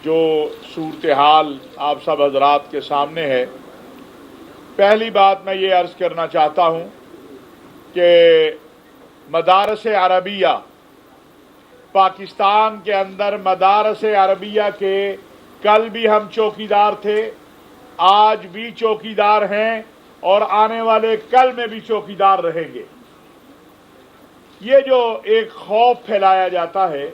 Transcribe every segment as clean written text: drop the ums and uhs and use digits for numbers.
جو صورتحال آپ سب حضرات کے سامنے ہے، پہلی بات میں یہ عرض کرنا چاہتا ہوں کہ مدارس عربیہ پاکستان کے اندر، مدارس عربیہ کے کل بھی ہم چوکیدار تھے، آج بھی چوکیدار ہیں اور آنے والے کل میں بھی چوکیدار رہیں گے۔ یہ جو ایک خوف پھیلایا جاتا ہے،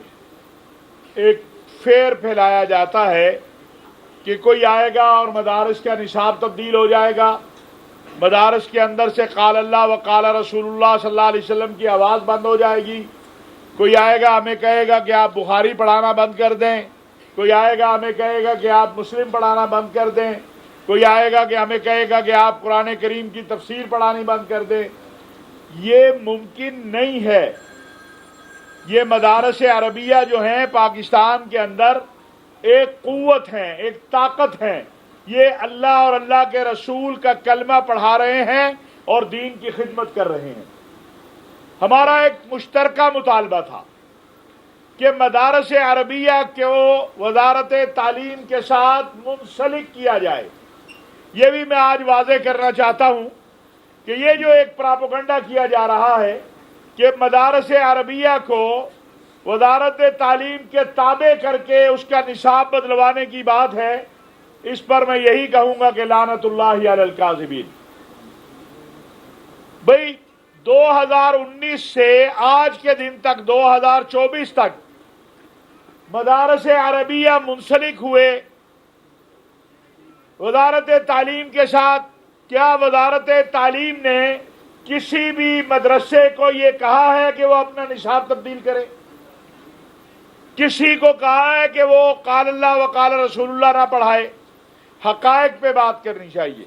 ایک فیر پھیلایا جاتا ہے کہ کوئی آئے گا اور مدارس کا نصاب تبدیل ہو جائے گا، مدارس کے اندر سے قال اللہ و قال رسول اللہ صلی اللہ علیہ وسلم کی آواز بند ہو جائے گی، کوئی آئے گا ہمیں کہے گا کہ آپ بخاری پڑھانا بند کر دیں، کوئی آئے گا ہمیں کہے گا کہ آپ مسلم پڑھانا بند کر دیں، کوئی آئے گا کہ ہمیں کہے گا کہ آپ قرآن کریم کی تفسیر پڑھانی بند کر دیں۔ یہ ممکن نہیں ہے۔ یہ مدارس عربیہ جو ہیں پاکستان کے اندر ایک قوت ہیں، ایک طاقت ہیں۔ یہ اللہ اور اللہ کے رسول کا کلمہ پڑھا رہے ہیں اور دین کی خدمت کر رہے ہیں۔ ہمارا ایک مشترکہ مطالبہ تھا کہ مدارس عربیہ کو وزارت تعلیم کے ساتھ منسلک کیا جائے۔ یہ بھی میں آج واضح کرنا چاہتا ہوں کہ یہ جو ایک پراپیگنڈا کیا جا رہا ہے کہ مدارس عربیہ کو وزارت تعلیم کے تابع کر کے اس کا نصاب بدلوانے کی بات ہے، اس پر میں یہی کہوں گا کہ لعنت اللہ علی الکاذبین۔ بھئی 2019 سے آج کے دن تک 2024 تک مدارس عربیہ منسلک ہوئے وزارت تعلیم کے ساتھ۔ کیا وزارت تعلیم نے کسی بھی مدرسے کو یہ کہا ہے کہ وہ اپنا نصاب تبدیل کرے؟ کسی کو کہا ہے کہ وہ قال اللہ و قال رسول اللہ نہ پڑھائے؟ حقائق پہ بات کرنی چاہیے۔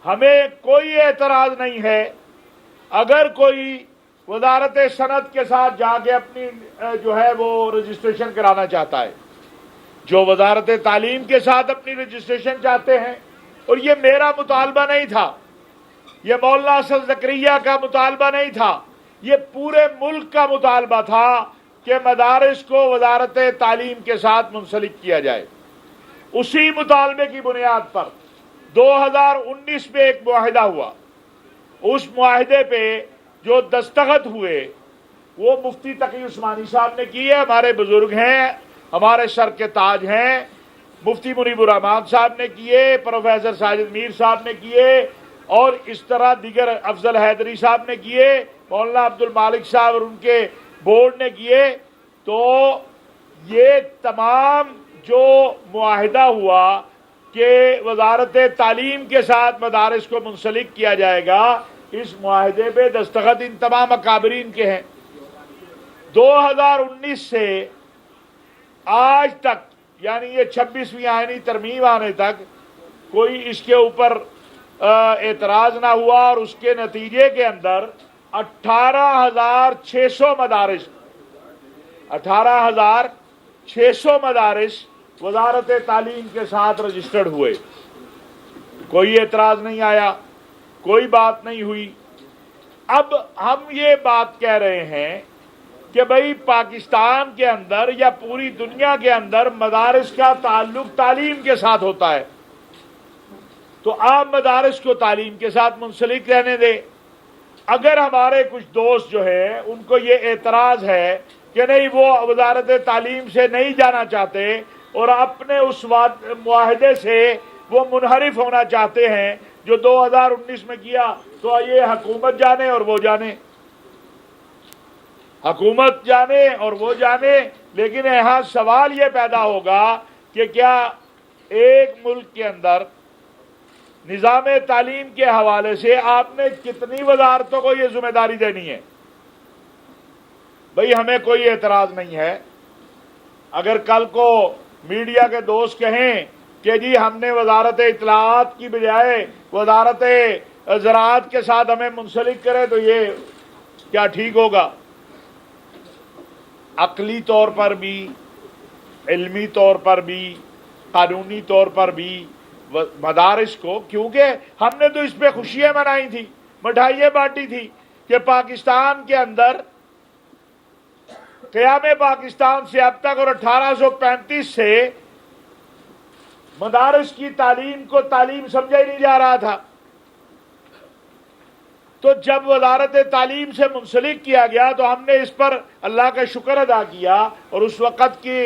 ہمیں کوئی اعتراض نہیں ہے اگر کوئی وزارت صنعت کے ساتھ جا کے اپنی جو ہے وہ رجسٹریشن کرانا چاہتا ہے، جو وزارت تعلیم کے ساتھ اپنی رجسٹریشن چاہتے ہیں۔ اور یہ میرا مطالبہ نہیں تھا، یہ مولانا اسد زکریا کا مطالبہ نہیں تھا، یہ پورے ملک کا مطالبہ تھا کہ مدارس کو وزارت تعلیم کے ساتھ منسلک کیا جائے۔ اسی مطالبے کی بنیاد پر 2019 میں ایک معاہدہ ہوا۔ اس معاہدے پہ جو دستخط ہوئے وہ مفتی تقی عثمانی صاحب نے کیے، ہمارے بزرگ ہیں، ہمارے سر کے تاج ہیں، مفتی منیب الرحمان صاحب نے کیے، پروفیسر ساجد میر صاحب نے کیے، اور اس طرح دیگر افضل حیدری صاحب نے کیے، مولانا عبد المالک صاحب اور ان کے بورڈ نے کیے۔ تو یہ تمام جو معاہدہ ہوا کہ وزارت تعلیم کے ساتھ مدارس کو منسلک کیا جائے گا، اس معاہدے پہ دستخط ان تمام اکابرین کے ہیں۔ 2019 سے آج تک، یعنی یہ 26ویں آئینی ترمیم آنے تک کوئی اس کے اوپر اعتراض نہ ہوا، اور اس کے نتیجے کے اندر 18,600 مدارس وزارت تعلیم کے ساتھ رجسٹرڈ ہوئے۔ کوئی اعتراض نہیں آیا، کوئی بات نہیں ہوئی۔ اب ہم یہ بات کہہ رہے ہیں کہ بھئی پاکستان کے اندر یا پوری دنیا کے اندر مدارس کا تعلق تعلیم کے ساتھ ہوتا ہے، تو آپ مدارس کو تعلیم کے ساتھ منسلک رہنے دیں۔ اگر ہمارے کچھ دوست جو ہیں ان کو یہ اعتراض ہے کہ نہیں وہ وزارت تعلیم سے نہیں جانا چاہتے اور اپنے اس معاہدے سے وہ منحرف ہونا چاہتے ہیں جو 2019 میں کیا، تو یہ حکومت جانے اور وہ جانے، حکومت جانے اور وہ جانے۔ لیکن یہاں سوال یہ پیدا ہوگا کہ کیا ایک ملک کے اندر نظام تعلیم کے حوالے سے آپ نے کتنی وزارتوں کو یہ ذمہ داری دینی ہے؟ بھئی ہمیں کوئی اعتراض نہیں ہے اگر کل کو میڈیا کے دوست کہیں کہ جی ہم نے وزارت اطلاعات کی بجائے وزارت زراعت کے ساتھ ہمیں منسلک کرے، تو یہ کیا ٹھیک ہوگا؟ عقلی طور پر بھی، علمی طور پر بھی، قانونی طور پر بھی مدارس کو، کیونکہ ہم نے تو اس پہ خوشیاں منائی تھی، مٹھائیاں بانٹی تھی کہ پاکستان کے اندر قیام پاکستان سے اب تک اور 1835 سے مدارس کی تعلیم کو تعلیم سمجھا ہی نہیں جا رہا تھا. تو جب وزارت تعلیم سے منسلک کیا گیا تو ہم نے اس پر اللہ کا شکر ادا کیا، اور اس وقت کی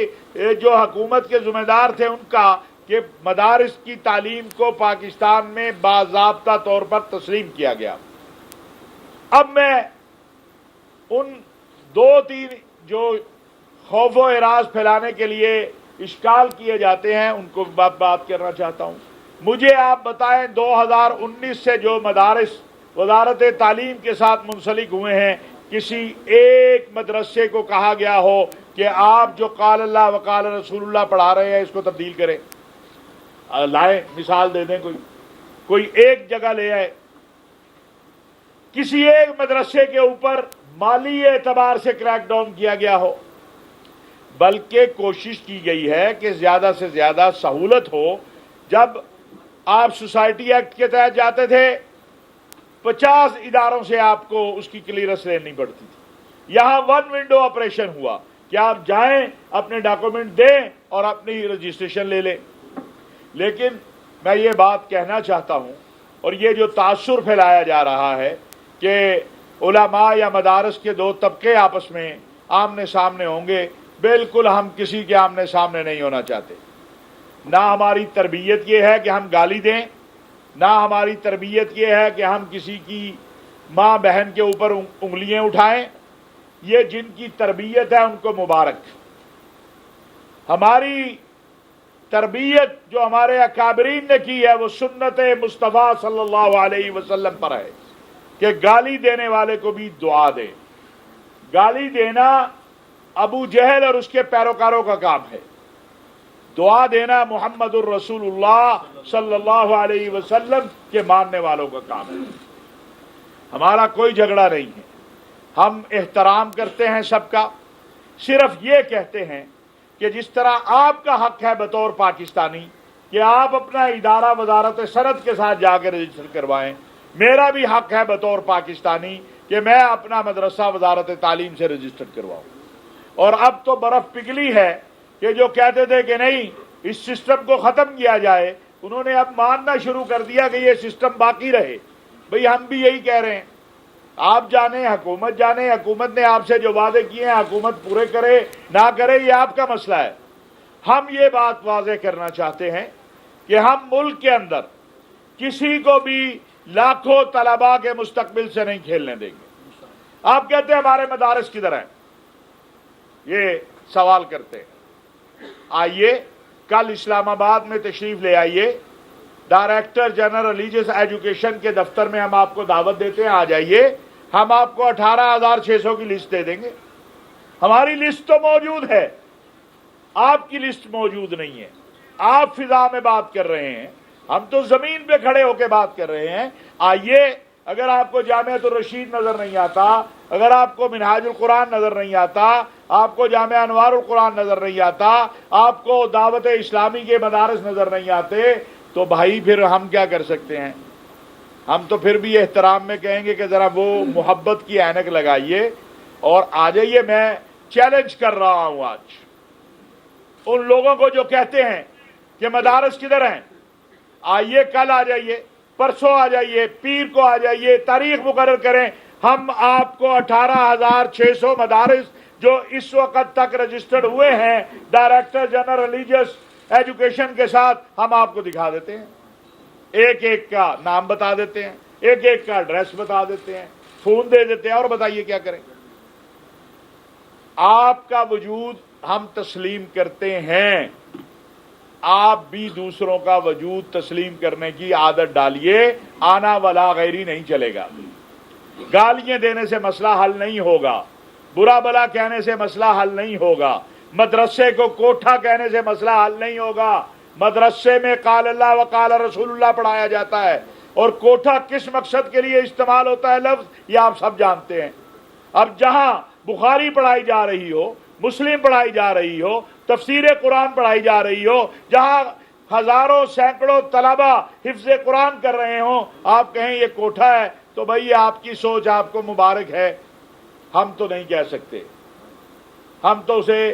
جو حکومت کے ذمہ دار تھے ان کا، کہ مدارس کی تعلیم کو پاکستان میں باضابطہ طور پر تسلیم کیا گیا. اب میں ان دو تین جو خوف و اعراض پھیلانے کے لیے اشکال کیے جاتے ہیں ان کو بات کرنا چاہتا ہوں. مجھے آپ بتائیں 2019 سے جو مدارس وزارت تعلیم کے ساتھ منسلک ہوئے ہیں، کسی ایک مدرسے کو کہا گیا ہو کہ آپ جو قال اللہ وقال رسول اللہ پڑھا رہے ہیں اس کو تبدیل کریں؟ لائیں مثال دے دیں، کوئی ایک جگہ لے آئے. کسی ایک مدرسے کے اوپر مالی اعتبار سے کریک ڈاؤن کیا گیا ہو؟ بلکہ کوشش کی گئی ہے کہ زیادہ سے زیادہ سہولت ہو. جب آپ سوسائٹی ایکٹ کے تحت جاتے تھے 50 اداروں سے آپ کو اس کی کلیئرنس لینی پڑتی تھی. یہاں ون ونڈو آپریشن ہوا کہ آپ جائیں، اپنے ڈاکومنٹ دیں اور اپنی رجسٹریشن لے لیں. لیکن میں یہ بات کہنا چاہتا ہوں، اور یہ جو تاثر پھیلایا جا رہا ہے کہ علماء یا مدارس کے دو طبقے آپس میں آمنے سامنے ہوں گے، بالکل ہم کسی کے آمنے سامنے نہیں ہونا چاہتے. نہ ہماری تربیت یہ ہے کہ ہم گالی دیں، نہ ہماری تربیت یہ ہے کہ ہم کسی کی ماں بہن کے اوپر انگلیاں اٹھائیں. یہ جن کی تربیت ہے ان کو مبارک. ہماری تربیت جو ہمارے اکابرین نے کی ہے وہ سنت مصطفیٰ صلی اللہ علیہ وسلم پر ہے کہ گالی دینے والے کو بھی دعا دے. گالی دینا ابو جہل اور اس کے پیروکاروں کا کام ہے، دعا دینا محمد الرسول اللہ صلی اللہ علیہ وسلم کے ماننے والوں کا کام ہے. ہمارا کوئی جھگڑا نہیں ہے، ہم احترام کرتے ہیں سب کا. صرف یہ کہتے ہیں کہ جس طرح آپ کا حق ہے بطور پاکستانی کہ آپ اپنا ادارہ وزارت صنعت کے ساتھ جا کے رجسٹر کروائیں، میرا بھی حق ہے بطور پاکستانی کہ میں اپنا مدرسہ وزارت تعلیم سے رجسٹر کرواؤں. اور اب تو برف پگھلی ہے کہ جو کہتے تھے کہ نہیں اس سسٹم کو ختم کیا جائے، انہوں نے اب ماننا شروع کر دیا کہ یہ سسٹم باقی رہے. بھئی ہم بھی یہی کہہ رہے ہیں، آپ جانے، حکومت جانے، حکومت نے آپ سے جو وعدے کیے ہیں حکومت پورے کرے نہ کرے یہ آپ کا مسئلہ ہے. ہم یہ بات واضح کرنا چاہتے ہیں کہ ہم ملک کے اندر کسی کو بھی لاکھوں طلباء کے مستقبل سے نہیں کھیلنے دیں گے. آپ کہتے ہیں ہمارے مدارس کدھر ہیں، یہ سوال کرتے ہیں. آئیے کل اسلام آباد میں تشریف لے آئیے، ڈائریکٹر جنرل ریلیجس ایجوکیشن کے دفتر میں ہم آپ کو دعوت دیتے ہیں، آ جائیے. ہم آپ کو 18,600 کی لسٹ دے دیں گے. ہماری لسٹ تو موجود ہے، آپ کی لسٹ موجود نہیں ہے. آپ فضا میں بات کر رہے ہیں، ہم تو زمین پہ کھڑے ہو کے بات کر رہے ہیں. آئیے، اگر آپ کو جامعۃ الرشید نظر نہیں آتا، اگر آپ کو منہاج القرآن نظر نہیں آتا، آپ کو جامعہ انوار القرآن نظر نہیں آتا، آپ کو دعوت اسلامی کے مدارس نظر نہیں آتے، تو بھائی پھر ہم کیا کر سکتے ہیں؟ ہم تو پھر بھی احترام میں کہیں گے کہ ذرا وہ محبت کی اینک لگائیے اور آ جائیے. میں چیلنج کر رہا ہوں آج ان لوگوں کو جو کہتے ہیں کہ مدارس کدھر ہیں. آئیے، کل آ جائیے، پرسوں آ جائیے، پیر کو آ جائیے، تاریخ مقرر کریں. ہم آپ کو 18,600 مدارس جو اس وقت تک رجسٹرڈ ہوئے ہیں ڈائریکٹر جنرل ریلیجس ایجوکیشن کے ساتھ، ہم آپ کو دکھا دیتے ہیں. ایک ایک کا نام بتا دیتے ہیں، ایک ایک کا ایڈریس بتا دیتے ہیں، فون دے دیتے ہیں، اور بتائیے کیا کریں. آپ کا وجود ہم تسلیم کرتے ہیں، آپ بھی دوسروں کا وجود تسلیم کرنے کی عادت ڈالیے. آنا ولا غیری نہیں چلے گا. گالیاں دینے سے مسئلہ حل نہیں ہوگا، برا بلا کہنے سے مسئلہ حل نہیں ہوگا، مدرسے کو کوٹھا کہنے سے مسئلہ حل نہیں ہوگا. مدرسے میں قال اللہ وقال رسول اللہ پڑھایا جاتا ہے، اور کوٹھا کس مقصد کے لیے استعمال ہوتا ہے لفظ، یہ آپ سب جانتے ہیں. اب جہاں بخاری پڑھائی جا رہی ہو، مسلم پڑھائی جا رہی ہو، تفسیر قرآن پڑھائی جا رہی ہو، جہاں ہزاروں سینکڑوں طلبہ حفظ قرآن کر رہے ہوں، آپ کہیں یہ کوٹھا ہے، تو بھائی یہ آپ کی سوچ، آپ کو مبارک ہے. ہم تو نہیں کہہ سکتے، ہم تو اسے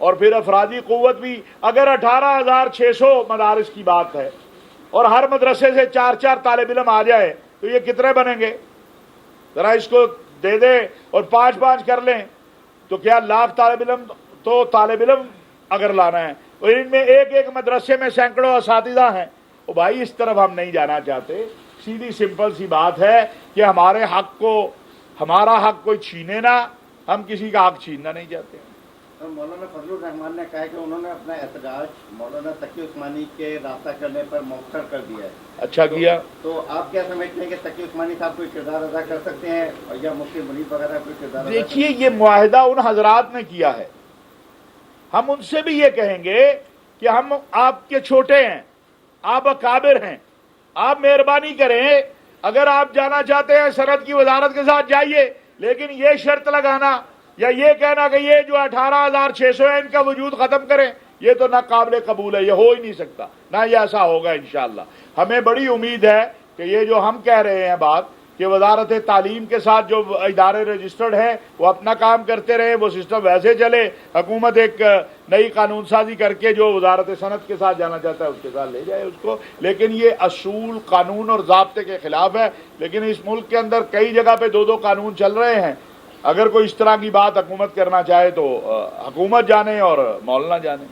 اور پھر افرادی قوت بھی. اگر 18,600 مدارس کی بات ہے اور ہر مدرسے سے 4 طالب علم آ جائے تو یہ کتنے بنیں گے؟ ذرا اس کو دے دیں اور 5 کر لیں تو کیا لاکھ طالب علم اگر لانا ہے اور ان میں ایک مدرسے میں سینکڑوں اساتذہ ہیں. تو بھائی اس طرف ہم نہیں جانا چاہتے. سیدھی سمپل سی بات ہے کہ ہمارا حق کوئی چھینے نہ، ہم کسی کا حق چھیننا نہیں چاہتے. مولانا فضل الرحمان نے کہا کہ انہوں نے اپنا احتجاج مولانا تقی عثمانی کے رابطہ کرنے پر مؤخر کر دیا ہے. اچھا کیا. تو آپ کیا سمجھتے ہیں کہ تقی عثمانی صاحب کوئی کردار ادا کر سکتے ہیں یا مفتی منیب وغیرہ کوئی کردار ادا؟ دیکھیے یہ معاہدہ ان حضرات نے کیا ہے، ہم ان سے بھی یہ کہیں گے کہ ہم آپ کے چھوٹے ہیں، آپ اکابر ہیں، آپ مہربانی کریں، اگر آپ جانا چاہتے ہیں صنعت کی وزارت کے ساتھ جائیے، لیکن یہ شرط لگانا یا یہ کہنا کہ یہ جو 18,600 ہے ان کا وجود ختم کریں، یہ تو نہ قابل قبول ہے، یہ ہو ہی نہیں سکتا، نہ یہ ایسا ہوگا انشاءاللہ. ہمیں بڑی امید ہے کہ یہ جو ہم کہہ رہے ہیں بات کہ وزارت تعلیم کے ساتھ جو ادارے رجسٹرڈ ہیں وہ اپنا کام کرتے رہے، وہ سسٹم ویسے چلے. حکومت ایک نئی قانون سازی کر کے جو وزارت صنعت کے ساتھ جانا چاہتا ہے اس کے ساتھ لے جائے اس کو، لیکن یہ اصول قانون اور ضابطے کے خلاف ہے. لیکن اس ملک کے اندر کئی جگہ پہ 2 قانون چل رہے ہیں. اگر کوئی اس طرح کی بات حکومت کرنا چاہے تو حکومت جانے اور مولانا جانے.